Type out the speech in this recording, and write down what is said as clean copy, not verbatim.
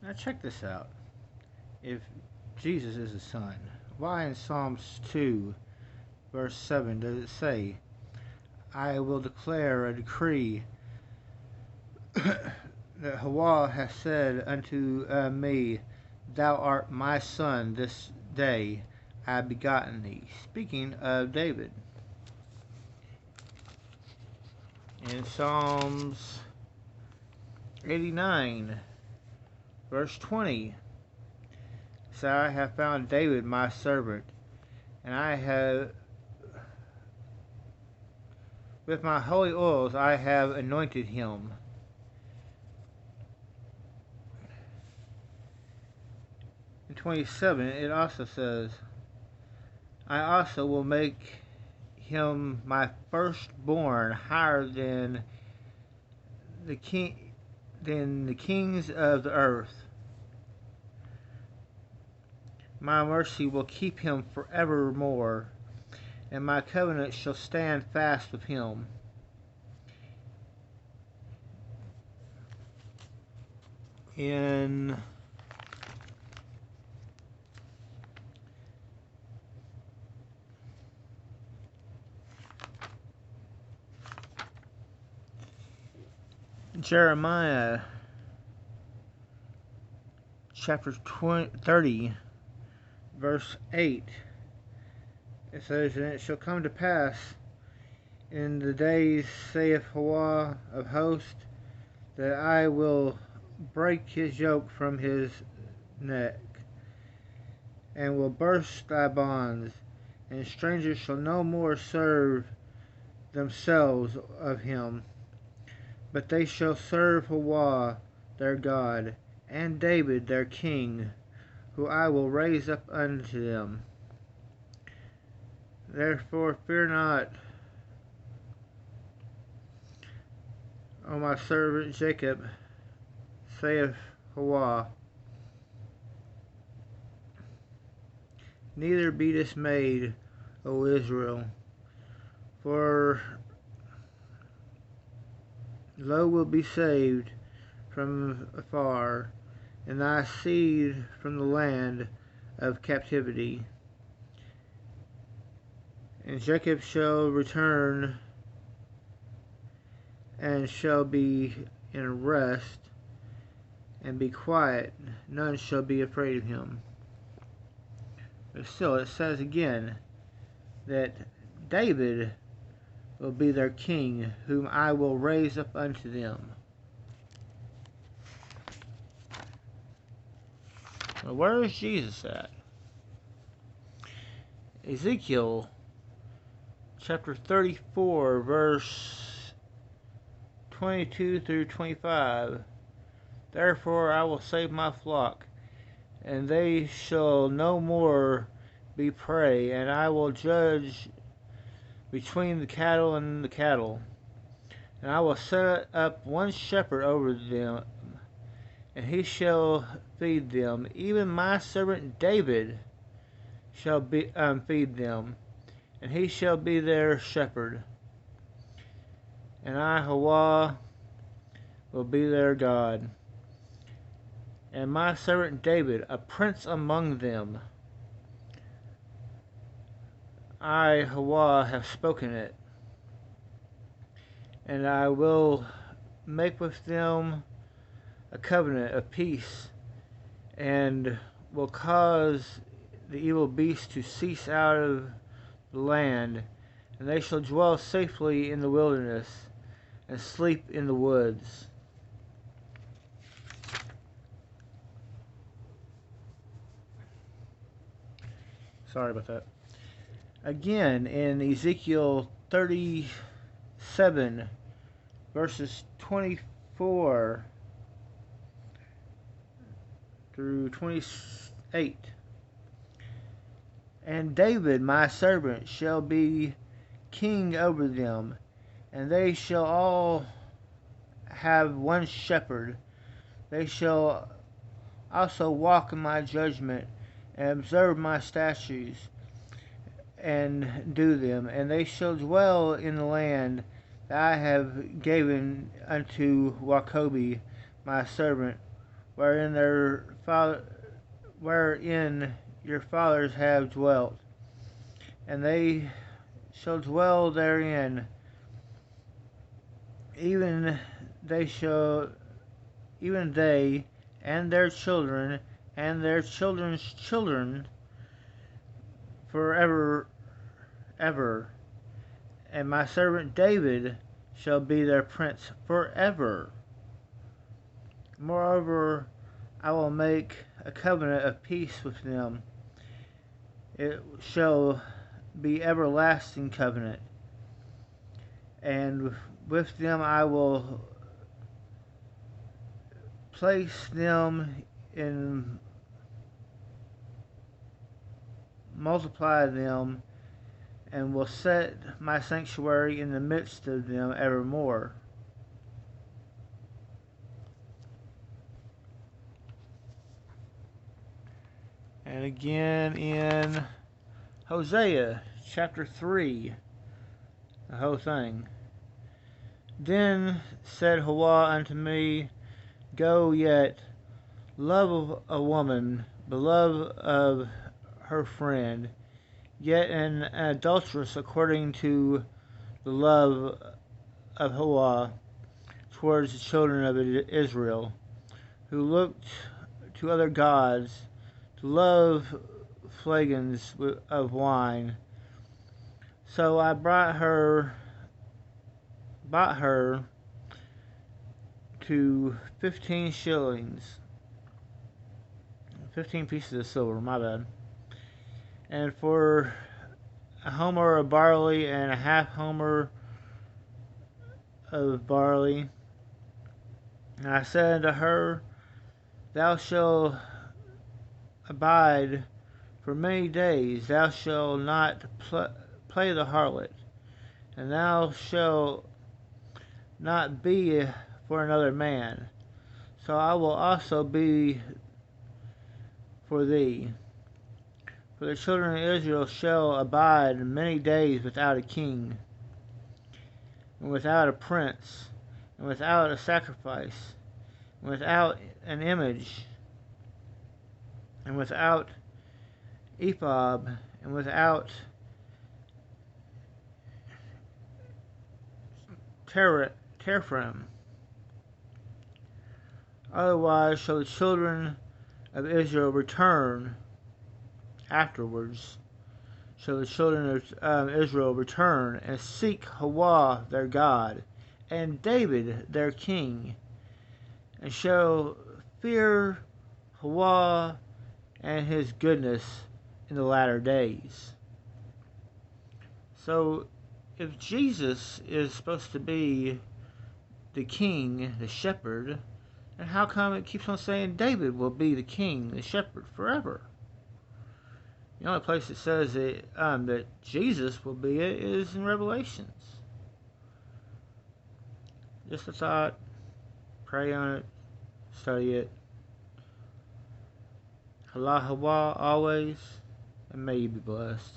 Now check this out. If Jesus is the Son, why in Psalms 2, verse 7 does it say, I will declare a decree that Yahweh hath said unto me, Thou art my son, this day I have begotten thee. Speaking of David. In Psalms 89, verse 20, so I have found David my servant, and I have, with my holy oils I have anointed him. In 27, it also says, I also will make him my firstborn higher than the kings of the earth. My mercy will keep him forevermore, and my covenant shall stand fast with him. In Jeremiah chapter 30, verse 8, it says, And it shall come to pass in the days, saith Yahweh of hosts, that I will break his yoke from his neck, and will burst thy bonds, and strangers shall no more serve themselves of him, but they shall serve Yahweh their God, and David their king, who I will raise up unto them. Therefore fear not, O my servant Jacob, saith Yahweh, neither be dismayed, O Israel, for lo will be saved from afar, and thy seed from the land of captivity. And Jacob shall return, and shall be in rest, and be quiet, none shall be afraid of him. But still it says again that David will be their king, whom I will raise up unto them. Well, where is Jesus at? Ezekiel chapter 34, verse 22 through 25. Therefore I will save my flock, and they shall no more be prey, and I will judge between the cattle and the cattle. And I will set up one shepherd over them, and he shall feed them. Even my servant David shall feed them, and he shall be their shepherd. And I, Yahweh, will be their God. And my servant David, a prince among them. I, Yahweh, have spoken it. And I will make with them a covenant of peace, and will cause the evil beast to cease out of the land, and they shall dwell safely in the wilderness, and sleep in the woods. Sorry about that. Again, in Ezekiel 37, verses 24 through 28. And David my servant shall be king over them, and they shall all have one shepherd. They shall also walk in my judgment, and observe my statutes, and do them. And they shall dwell in the land that I have given unto Jacob my servant, wherein wherein your fathers have dwelt, and they shall dwell therein, even they shall even they and their children and their children's children forever ever. And my servant David shall be their prince forever. Moreover, I will make a covenant of peace with them. It shall be everlasting covenant, and with them I will place them and multiply them, and will set my sanctuary in the midst of them evermore. And again in Hosea chapter 3, the whole thing. Then said Hawah unto me, Go yet, love of a woman, beloved of her friend, yet an adulteress according to the love of Hawah towards the children of Israel, who looked to other gods, to love flagons of wine. So I bought her to 15 shillings, 15 pieces of silver, my bad. And for a homer of barley and a half homer of barley. And I said unto her, Thou shalt abide for many days, thou shalt not play the harlot, and thou shalt not be for another man. So I will also be for thee. For the children of Israel shall abide many days without a king, and without a prince, and without a sacrifice, and without an image, and without ephod, and without teraphim. Otherwise shall the children of Israel return afterwards. Shall the children of Israel return and seek Hawah their God, and David their king, and shall fear Hawah and his goodness in the latter days. So, if Jesus is supposed to be the king, the shepherd, then how come it keeps on saying David will be the king, the shepherd, forever? The only place it says that Jesus will be it is in Revelations. Just a thought. Pray on it. Study it. Allah Hawah always, and may you be blessed.